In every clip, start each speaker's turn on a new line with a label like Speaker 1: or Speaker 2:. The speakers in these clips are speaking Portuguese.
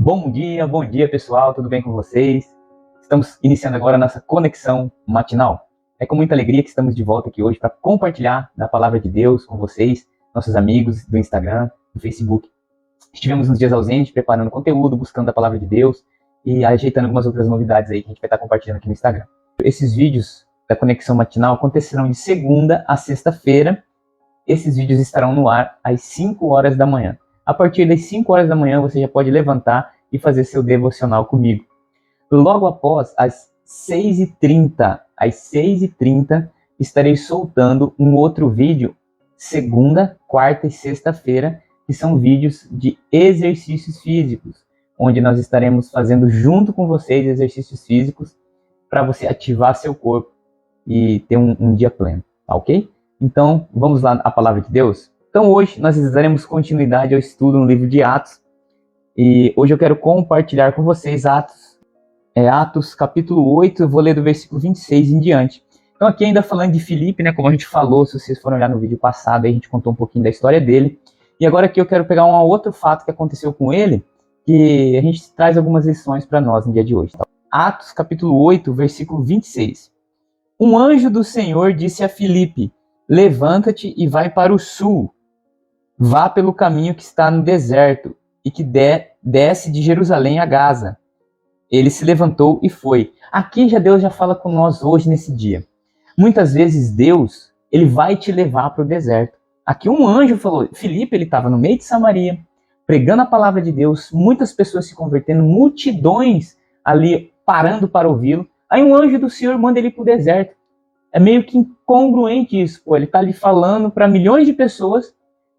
Speaker 1: Bom dia pessoal, tudo bem com vocês? Estamos iniciando agora a nossa conexão matinal. É com muita alegria que estamos de volta aqui hoje para compartilhar da palavra de Deus com vocês, nossos amigos do Instagram, do Facebook. Estivemos uns dias ausentes, preparando conteúdo, buscando a palavra de Deus e ajeitando algumas outras novidades aí que a gente vai estar compartilhando aqui no Instagram. Esses vídeos da conexão matinal acontecerão de segunda a sexta-feira. Esses vídeos estarão no ar às 5 horas da manhã. A partir das 5 horas da manhã você já pode levantar e fazer seu devocional comigo. Logo após, às 6h30, estarei soltando um outro vídeo, segunda, quarta e sexta-feira, que são vídeos de exercícios físicos, onde nós estaremos fazendo junto com vocês exercícios físicos para você ativar seu corpo e ter um dia pleno, tá ok? Então, vamos lá à palavra de Deus? Então hoje nós daremos continuidade ao estudo no livro de Atos. E hoje eu quero compartilhar com vocês Atos capítulo 8, eu vou ler do versículo 26 em diante. Então aqui ainda falando de Filipe, né, como a gente falou, se vocês forem olhar no vídeo passado, aí a gente contou um pouquinho da história dele. E agora aqui eu quero pegar um outro fato que aconteceu com ele, que a gente traz algumas lições para nós no dia de hoje. Tá? Atos capítulo 8, versículo 26. Um anjo do Senhor disse a Filipe: levanta-te e vai para o sul. Vá pelo caminho que está no deserto e que desce de Jerusalém a Gaza. Ele se levantou e foi. Aqui Deus já fala com nós hoje nesse dia. Muitas vezes Deus, ele vai te levar para o deserto. Aqui um anjo falou, Filipe, ele estava no meio de Samaria, pregando a palavra de Deus, muitas pessoas se convertendo, multidões ali parando para ouvi-lo. Aí um anjo do Senhor manda ele para o deserto. É meio que incongruente isso, ele está ali falando para milhões de pessoas,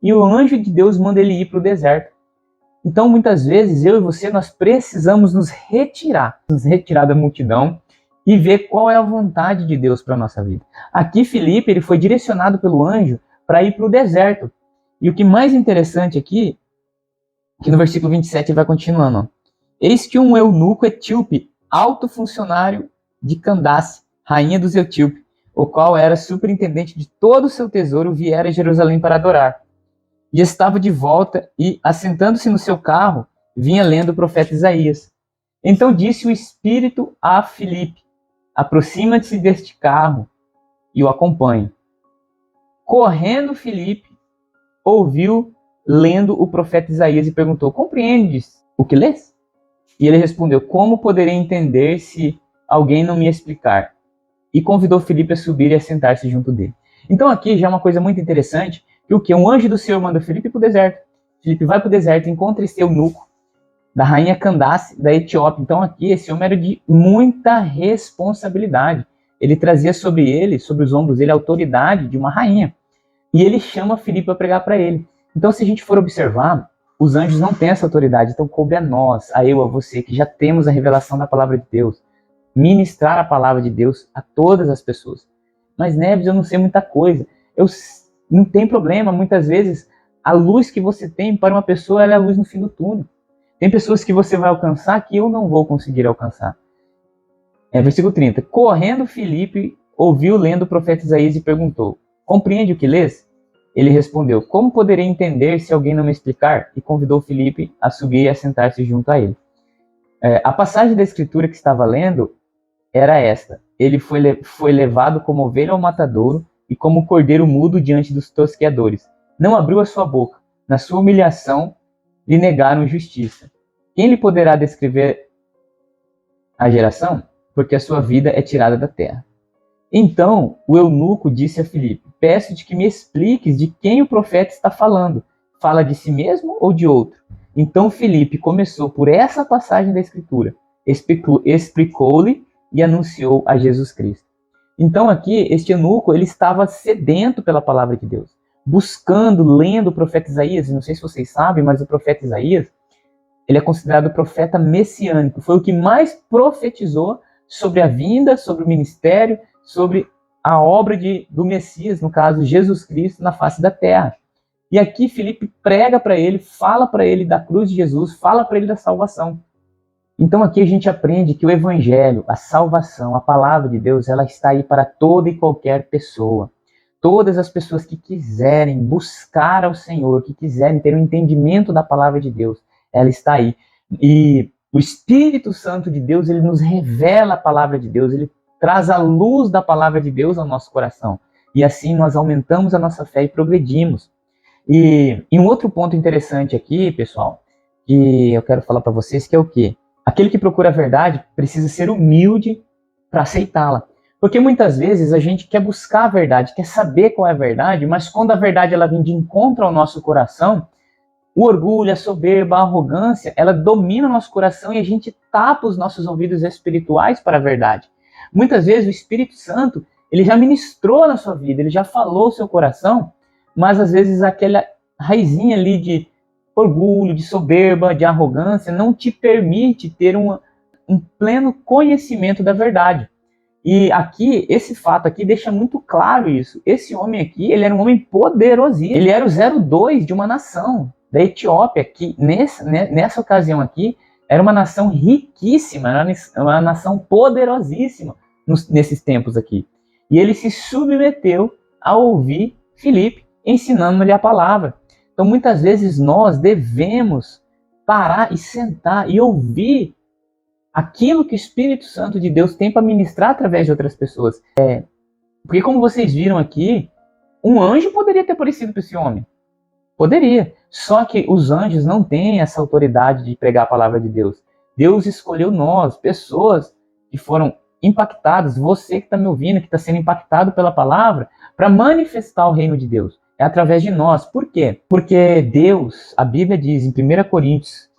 Speaker 1: e o anjo de Deus manda ele ir para o deserto. Então, muitas vezes, eu e você, nós precisamos nos retirar da multidão e ver qual é a vontade de Deus para a nossa vida. Aqui, Filipe, ele foi direcionado pelo anjo para ir para o deserto. E o que mais interessante aqui, que no versículo 27 ele vai continuando. Ó. Eis que um eunuco etíope, alto funcionário de Candace, rainha dos etíopes, o qual era superintendente de todo o seu tesouro, viera a Jerusalém para adorar. E estava de volta e, assentando-se no seu carro, vinha lendo o profeta Isaías. Então disse o Espírito a Filipe: aproxima-te deste carro e o acompanhe. Correndo Filipe, ouviu lendo o profeta Isaías e perguntou: compreendes o que lês? E ele respondeu: como poderei entender se alguém não me explicar? E convidou Filipe a subir e a sentar-se junto dele. Então aqui já é uma coisa muito interessante, que o que? Um anjo do Senhor manda Filipe para o deserto. Filipe vai para o deserto, encontra esse eunuco da rainha Candace, da Etiópia. Então aqui esse homem era de muita responsabilidade. Ele trazia sobre ele, sobre os ombros dele, a autoridade de uma rainha. E ele chama Filipe para pregar para ele. Então se a gente for observar, os anjos não têm essa autoridade. Então coube a nós, a eu, a você, que já temos a revelação da palavra de Deus, ministrar a palavra de Deus a todas as pessoas. Mas Neves, eu não sei muita coisa. Não tem problema, muitas vezes a luz que você tem para uma pessoa ela é a luz no fim do túnel. Tem pessoas que você vai alcançar que eu não vou conseguir alcançar. Versículo 30. Correndo Filipe, ouviu lendo o profeta Isaías e perguntou: compreende o que lês? Ele respondeu: como poderei entender se alguém não me explicar? E convidou Filipe a subir e a sentar-se junto a ele. A passagem da escritura que estava lendo era esta: ele foi levado como ovelha ao matadouro e como cordeiro mudo diante dos tosqueadores. Não abriu a sua boca. Na sua humilhação, lhe negaram justiça. Quem lhe poderá descrever a geração? Porque a sua vida é tirada da terra. Então, o eunuco disse a Filipe: peço-te que me expliques de quem o profeta está falando. Fala de si mesmo ou de outro? Então, Filipe começou por essa passagem da Escritura. Explicou-lhe e anunciou a Jesus Cristo. Então aqui, este eunuco, ele estava sedento pela palavra de Deus, buscando, lendo o profeta Isaías. Não sei se vocês sabem, mas o profeta Isaías, ele é considerado o profeta messiânico. Foi o que mais profetizou sobre a vinda, sobre o ministério, sobre a obra do Messias, no caso, Jesus Cristo, na face da terra. E aqui Filipe prega para ele, fala para ele da cruz de Jesus, fala para ele da salvação. Então aqui a gente aprende que o evangelho, a salvação, a palavra de Deus, ela está aí para toda e qualquer pessoa. Todas as pessoas que quiserem buscar ao Senhor, que quiserem ter um entendimento da palavra de Deus, ela está aí. E o Espírito Santo de Deus, ele nos revela a palavra de Deus, ele traz a luz da palavra de Deus ao nosso coração. E assim nós aumentamos a nossa fé e progredimos. E um outro ponto interessante aqui, pessoal, que eu quero falar para vocês, que é o quê? Aquele que procura a verdade precisa ser humilde para aceitá-la. Porque muitas vezes a gente quer buscar a verdade, quer saber qual é a verdade, mas quando a verdade ela vem de encontro ao nosso coração, o orgulho, a soberba, a arrogância, ela domina o nosso coração e a gente tapa os nossos ouvidos espirituais para a verdade. Muitas vezes o Espírito Santo, ele já ministrou na sua vida, ele já falou o seu coração, mas às vezes aquela raizinha ali de orgulho, de soberba, de arrogância, não te permite ter um pleno conhecimento da verdade. E aqui, esse fato aqui deixa muito claro isso. Esse homem aqui, ele era um homem poderosíssimo. Ele era o 02 de uma nação, da Etiópia, que nessa ocasião aqui, era uma nação riquíssima, era uma nação poderosíssima nesses tempos aqui. E ele se submeteu a ouvir Filipe ensinando-lhe a palavra. Então, muitas vezes nós devemos parar e sentar e ouvir aquilo que o Espírito Santo de Deus tem para ministrar através de outras pessoas. Porque como vocês viram aqui, um anjo poderia ter aparecido para esse homem. Poderia. Só que os anjos não têm essa autoridade de pregar a palavra de Deus. Deus escolheu nós, pessoas que foram impactadas, você que está me ouvindo, que está sendo impactado pela palavra, para manifestar o reino de Deus. É através de nós. Por quê? Porque Deus, a Bíblia diz em 1 Coríntios,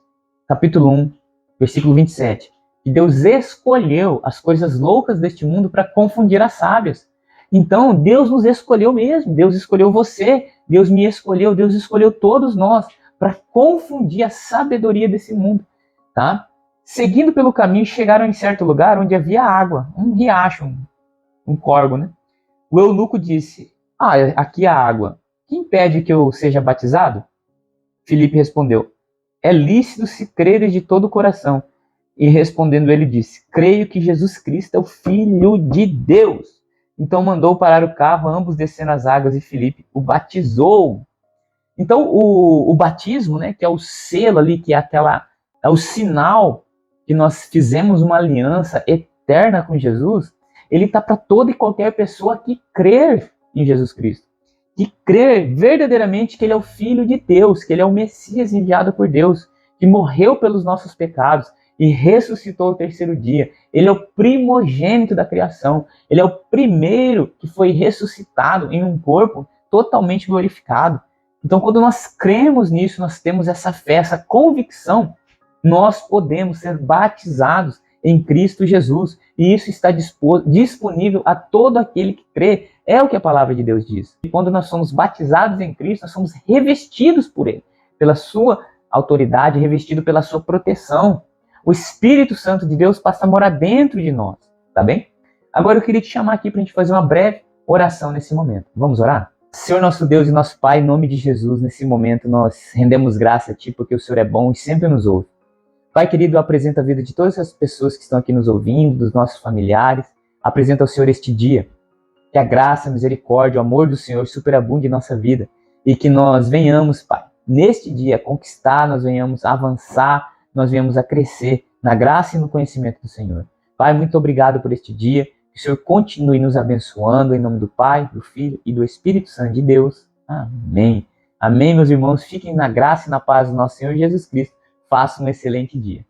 Speaker 1: capítulo 1, versículo 27, que Deus escolheu as coisas loucas deste mundo para confundir as sábias. Então, Deus nos escolheu mesmo. Deus escolheu você, Deus me escolheu, Deus escolheu todos nós para confundir a sabedoria desse mundo, tá? Seguindo pelo caminho, chegaram em certo lugar onde havia água, um riacho, um córgo, né? O eunuco disse, aqui há água. Que impede que eu seja batizado? Filipe respondeu, é lícito se creres de todo o coração. E respondendo ele disse, creio que Jesus Cristo é o Filho de Deus. Então mandou parar o carro, ambos descendo as águas e Filipe o batizou. Então o batismo, né, que é o selo ali, que é o sinal que nós fizemos uma aliança eterna com Jesus, ele está para toda e qualquer pessoa que crer em Jesus Cristo. Que crer verdadeiramente que ele é o Filho de Deus, que ele é o Messias enviado por Deus, que morreu pelos nossos pecados e ressuscitou ao terceiro dia. Ele é o primogênito da criação. Ele é o primeiro que foi ressuscitado em um corpo totalmente glorificado. Então, quando nós cremos nisso, nós temos essa fé, essa convicção, nós podemos ser batizados em Cristo Jesus. E isso está disponível a todo aquele que crê. É o que a palavra de Deus diz. E quando nós somos batizados em Cristo, nós somos revestidos por Ele, pela sua autoridade, revestido pela sua proteção. O Espírito Santo de Deus passa a morar dentro de nós, tá bem? Agora eu queria te chamar aqui para a gente fazer uma breve oração nesse momento. Vamos orar? Senhor nosso Deus e nosso Pai, em nome de Jesus, nesse momento nós rendemos graça a Ti, porque o Senhor é bom e sempre nos ouve. Pai querido, apresenta a vida de todas as pessoas que estão aqui nos ouvindo, dos nossos familiares. Apresenta ao Senhor este dia. Que a graça, a misericórdia, o amor do Senhor superabunde em nossa vida. E que nós venhamos, Pai, neste dia conquistar, nós venhamos avançar, nós venhamos a crescer na graça e no conhecimento do Senhor. Pai, muito obrigado por este dia. Que o Senhor continue nos abençoando em nome do Pai, do Filho e do Espírito Santo de Deus. Amém. Amém, meus irmãos. Fiquem na graça e na paz do nosso Senhor Jesus Cristo. Façam um excelente dia.